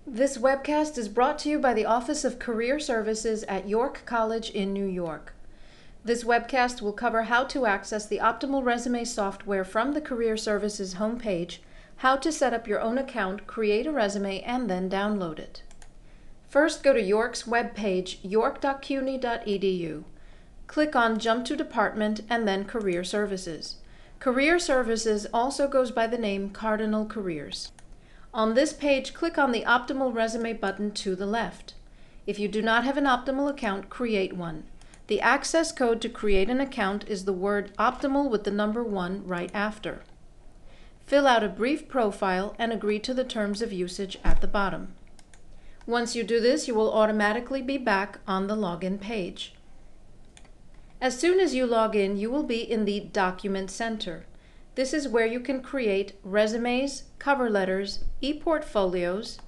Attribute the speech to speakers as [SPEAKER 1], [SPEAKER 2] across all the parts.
[SPEAKER 1] This webcast is brought to you by the Office of Career Services at York College in New York. This webcast will cover how to access the Optimal Resume software from the Career Services homepage, how to set up your own account, create a resume, and then download it. First, go to York's webpage, york.cuny.edu. Click on Jump to Department and then Career Services. Career Services also goes by the name Cardinal Careers. On this page, click on the Optimal Resume button to the left. If you do not have an Optimal account, create one. The access code to create an account is the word Optimal with the number 1 right after. Fill out a brief profile and agree to the terms of usage at the bottom. Once you do this, you will automatically be back on the login page. As soon as you log in, you will be in the Document Center. This is where you can create resumes, cover letters, e-portfolios,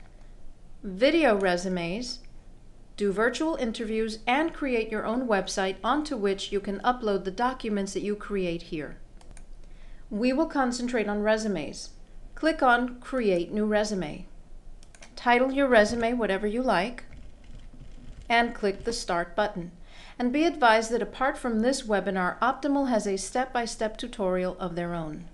[SPEAKER 1] video resumes, do virtual interviews, and create your own website onto which you can upload the documents that you create here. We will concentrate on resumes. Click on Create New Resume. Title your resume whatever you like, and click the Start button. And be advised that apart from this webinar, Optimal has a step-by-step tutorial of their own.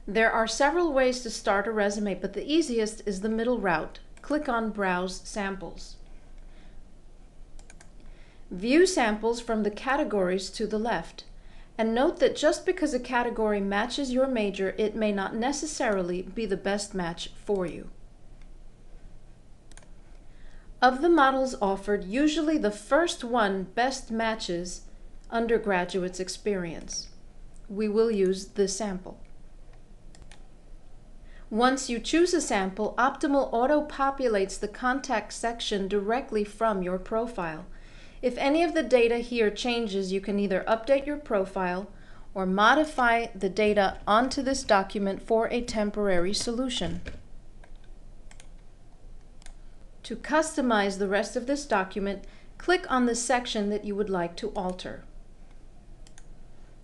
[SPEAKER 1] There are several ways to start a resume, but the easiest is the middle route. Click on Browse Samples. View samples from the categories to the left. And note that just because a category matches your major, it may not necessarily be the best match for you. Of the models offered, usually the first one best matches undergraduate's experience. We will use this sample. Once you choose a sample, Optimal auto-populates the contact section directly from your profile. If any of the data here changes, you can either update your profile or modify the data onto this document for a temporary solution. To customize the rest of this document, click on the section that you would like to alter.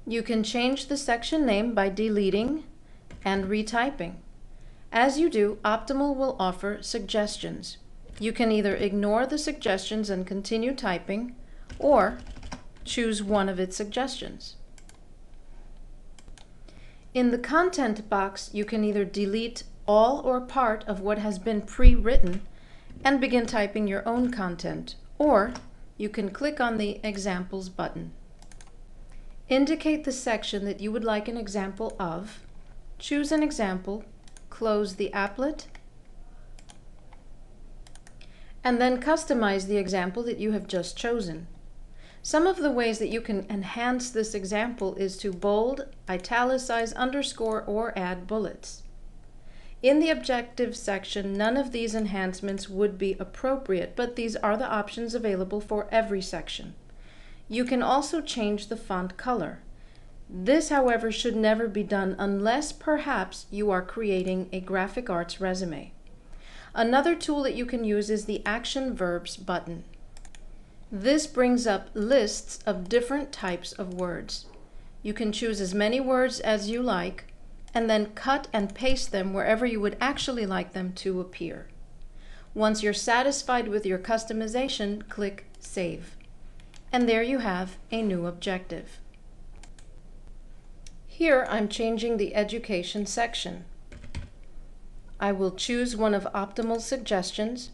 [SPEAKER 1] You can change the section name by deleting and retyping. As you do, Optimal will offer suggestions. You can either ignore the suggestions and continue typing, or choose one of its suggestions. In the content box, you can either delete all or part of what has been pre-written and begin typing your own content, or you can click on the Examples button. Indicate the section that you would like an example of, choose an example, close the applet, and then customize the example that you have just chosen. Some of the ways that you can enhance this example is to bold, italicize, underscore, or add bullets. In the objective section, none of these enhancements would be appropriate, but these are the options available for every section. You can also change the font color. This, however, should never be done unless perhaps you are creating a graphic arts resume. Another tool that you can use is the Action Verbs button. This brings up lists of different types of words. You can choose as many words as you like, and then cut and paste them wherever you would actually like them to appear. Once you're satisfied with your customization, click Save. And there you have a new objective. Here I'm changing the education section. I will choose one of Optimal's suggestions,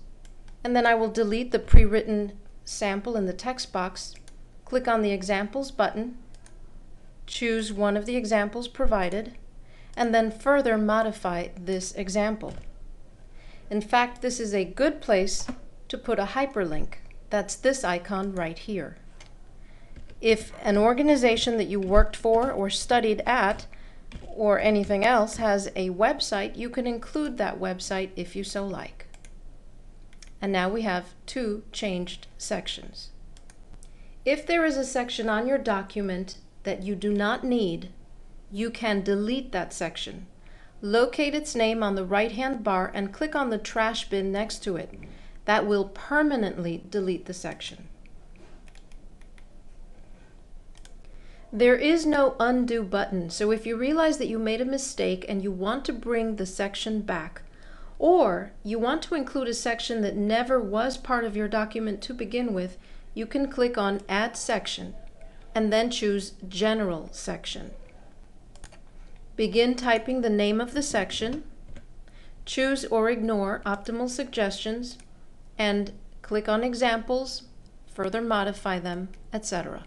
[SPEAKER 1] and then I will delete the pre-written sample in the text box, click on the Examples button, choose one of the examples provided, and then further modify this example. In fact, this is a good place to put a hyperlink. That's this icon right here. If an organization that you worked for or studied at or anything else has a website, you can include that website if you so like. And now we have 2 changed sections. If there is a section on your document that you do not need, you can delete that section. Locate its name on the right-hand bar and click on the trash bin next to it. That will permanently delete the section. There is no undo button, so if you realize that you made a mistake and you want to bring the section back, Or you want to include a section that never was part of your document to begin with, you can click on Add Section and then choose General Section. Begin typing the name of the section, choose or ignore optimal suggestions, and click on Examples, further modify them, etc.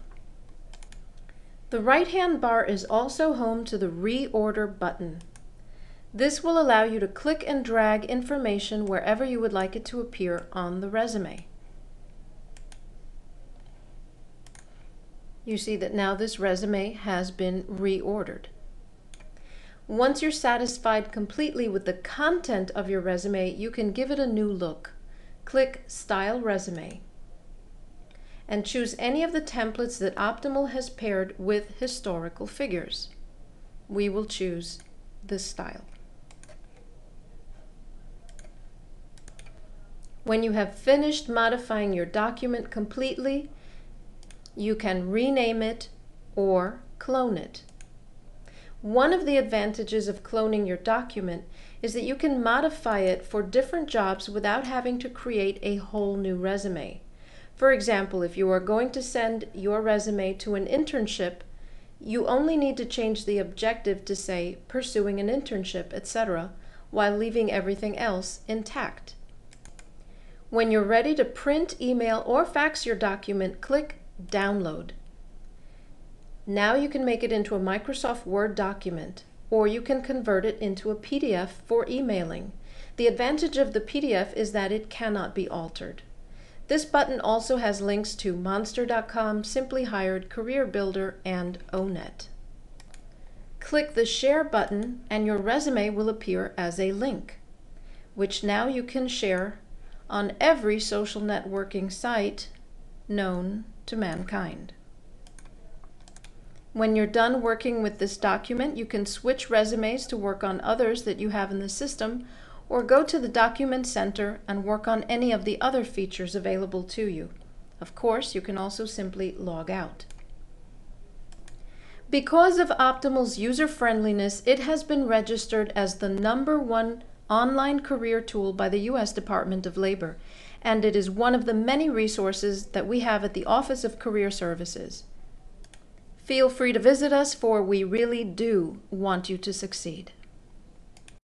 [SPEAKER 1] The right-hand bar is also home to the Reorder button. This will allow you to click and drag information wherever you would like it to appear on the resume. You see that now this resume has been reordered. Once you're satisfied completely with the content of your resume, you can give it a new look. Click Style Resume and choose any of the templates that Optimal has paired with historical figures. We will choose this style. When you have finished modifying your document completely, you can rename it or clone it. One of the advantages of cloning your document is that you can modify it for different jobs without having to create a whole new resume. For example, if you are going to send your resume to an internship, you only need to change the objective to say pursuing an internship, etc., while leaving everything else intact. When you're ready to print, email, or fax your document, click Download. Now you can make it into a Microsoft Word document, or you can convert it into a PDF for emailing. The advantage of the PDF is that it cannot be altered. This button also has links to Monster.com, Simply Hired, Career Builder, and ONET. Click the Share button and your resume will appear as a link, which now you can share on every social networking site known to mankind. When you're done working with this document, you can switch resumes to work on others that you have in the system, or go to the Document Center and work on any of the other features available to you. Of course, you can also simply log out. Because of Optimal's user-friendliness, it has been registered as the #1 online career tool by the U.S. Department of Labor, and it is one of the many resources that we have at the Office of Career Services. Feel free to visit us, for we really do want you to succeed.